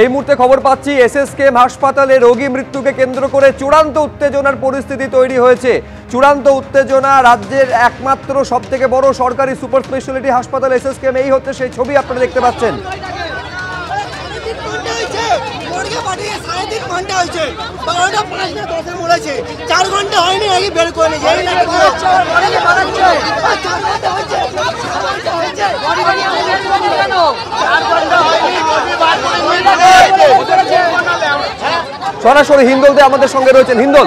এই মুহূর্তে খবর পাচ্ছি এসএসকেএম হাসপাতালে রোগী মৃত্যুকে কেন্দ্র করে চূড়ান্ত উত্তেজনার পরিস্থিতি তৈরি হয়েছে। চূড়ান্ত উত্তেজনা, রাজ্যের একমাত্র সবথেকে বড় সরকারি সুপার স্পেশালিটি হাসপাতাল এসএসকেএম, এই হচ্ছে সেই ছবি আপনারা দেখতে পাচ্ছেন। সরাসরি হিন্দলদে আমাদের সঙ্গে রয়েছেন হিন্দল।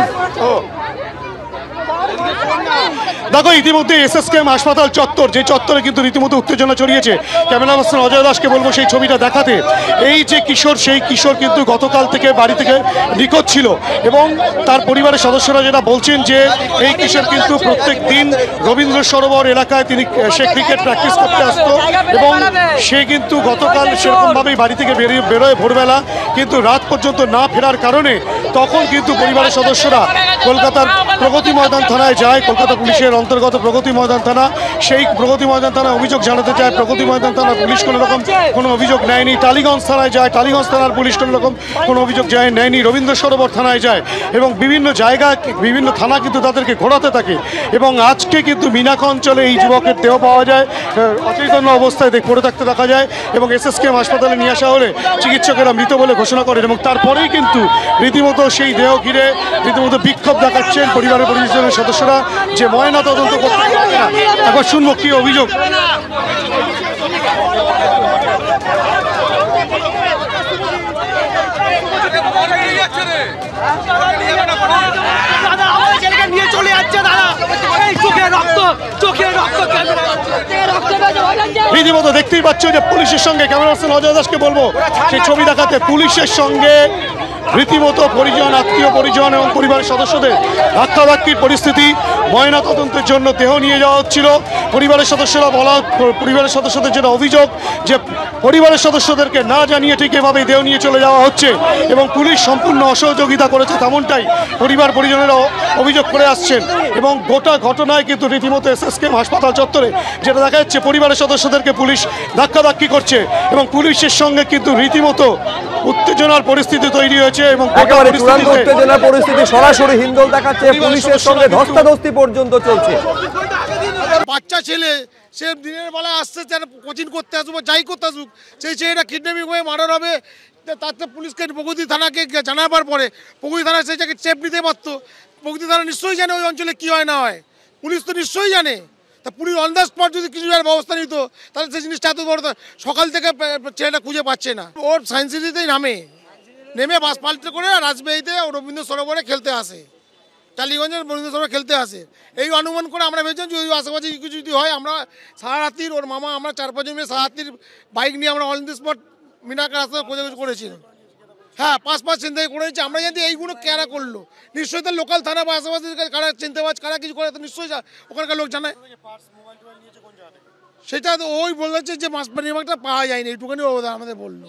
দেখো, ইতিমধ্যে এসএসকেএম হাসপাতাল চত্বর, যে চত্বরে কিন্তু রীতিমতো উত্তেজনা ছড়িয়েছে। ক্যামেরা পার্সন অজয় দাসকে বলবো সেই ছবিটা দেখাতে। এই যে কিশোর, সেই কিশোর কিন্তু গতকাল থেকে বাড়ি থেকে নিখোঁজ ছিল এবং তার পরিবারের সদস্যরা যেটা বলছেন যে এই কিশোর কিন্তু প্রত্যেক দিন রবীন্দ্র সরোবর এলাকায় সে ক্রিকেট প্র্যাকটিস করতে আসতো এবং সে কিন্তু গতকাল সেরকমভাবেই বাড়ি থেকে বেরোয় ভোরবেলা, কিন্তু রাত পর্যন্ত না ফেরার কারণে তখন কিন্তু পরিবারের সদস্যরা কলকাতার প্রগতি ময়দান থানায় যায়। কলকাতা পুলিশের অন্তর্গত প্রগতি ময়দান থানা, সেই প্রগতি ময়দান থানায় অভিযোগ জানাতে যায়। প্রগতি ময়দান থানার পুলিশ কোনো অভিযোগ নেয়নি। টালিগঞ্জ থানায় যায়, টালিগঞ্জ থানার পুলিশ কোনো অভিযোগ নেয়নি। রবীন্দ্র সরোবর থানায় যায় এবং বিভিন্ন জায়গায় বিভিন্ন থানা কিন্তু তাদেরকে ঘোরাতে থাকে এবং আজকে কিন্তু মিনাকা অঞ্চলে এই যুবকের দেহ পাওয়া যায়, অচৈতন্য অবস্থায় পড়ে থাকতে দেখা যায় এবং এসএসকেএম হাসপাতালে নিয়ে আসা হলে চিকিৎসকেরা মৃত বলে ঘোষণা করেন এবং তারপরেই কিন্তু রীতিমতো সেই দেহ ঘিরে রীতিমতো বিক্ষোভ দেখাচ্ছেন পরিবারের সদস্যরা যে ময়না তদন্ত করতে পারবে না। একবার শুনবো কি অভিযোগ। রীতিমতো দেখতেই পাচ্ছ যে পুলিশের সঙ্গে, ক্যামেরা পার্সন অজয় দাসকে বলবো সেই ছবি দেখাতে, পুলিশের সঙ্গে রীতিমতো পরিজন, আত্মীয় পরিজন এবং পরিবারের সদস্যদের ধাক্কাধাক্কির পরিস্থিতি। ময়না তদন্তের জন্য দেহ নিয়ে যাওয়া হচ্ছিল। পরিবারের সদস্যদের যেটা অভিযোগ যে পরিবারের সদস্যদেরকে না জানিয়ে ঠিক এভাবেই দেহ নিয়ে চলে যাওয়া হচ্ছে এবং পুলিশ সম্পূর্ণ অসহযোগিতা করেছে, তেমনটাই পরিজনেরা অভিযোগ করে আসছেন এবং গোটা ঘটনায় কিন্তু রীতিমতো এসএসকেএম হাসপাতাল চত্বরে যেটা দেখা যাচ্ছে পরিবারের সদস্যদেরকে পুলিশ ধাক্কাধাক্কি করছে এবং পুলিশের সঙ্গে কিন্তু রীতিমতো উত্তেজনার পরিস্থিতি তৈরি হয়েছে এবং উত্তেজনার পরিস্থিতি সরাসরি হিন্দল দেখাচ্ছে, পুলিশের সঙ্গে ধস্তাধস্তি পর্যন্ত চলছে। বাচ্চা ছেলে, সে দিনের বেলা আসছে কোচিং করতে আসবো, যাই করতে আসুক, সেই ছেলেটা কিডন্যাপিং হয়ে মার্ডার হবে। তাতে পুলিশকে প্রগতি থানাকে জানাবার পরে প্রগতি থানা সেই জায়গায় চেপ নিতে পারতো। প্রগতি থানা নিশ্চয়ই জানে ওই অঞ্চলে কী হয় না হয়, পুলিশ তো নিশ্চয়ই জানে। তা পুলিশ অন দ্য স্পট যদি কিছু ব্যবস্থা নিত তাহলে সেই জিনিসটা এত বড়। সকাল থেকে ছেলেটা খুঁজে পাচ্ছে না। ওর সায়েন্স সিটিতেই নেমে বাস পাল্টে করে রাজবাড়িতে রবীন্দ্র সরোবরে খেলতে আসে, টালিগঞ্জের রবীন্দ্র সরোবরে খেলতে আসে। এই অনুমান করে আমরা ভেবেছিলাম যদি আশেপাশে কিছু যদি হয়, আমরা সারা রাত্রির ওর মামা আমরা 4-5 মিনিট সারা রাত্রির বাইক নিয়ে আমরা অন দ্য স্পট মিনাকা রাস্তা খোঁজাখুঁজি করেছিলাম। হ্যাঁ, 5 চিন্তাই করেছি আমরা, যদি এইগুলো কারা করলো নিশ্চয়ই তার লোকাল থানা বা আশেপাশে কারা চিন্তাবাজ কারা কিছু করে তো নিশ্চয়ই ওখানকার লোক জানায়। সেটা তো ওই বলেছে যে মাছ পাওয়া যায়নি, এইটুখানি আমাদের বললো।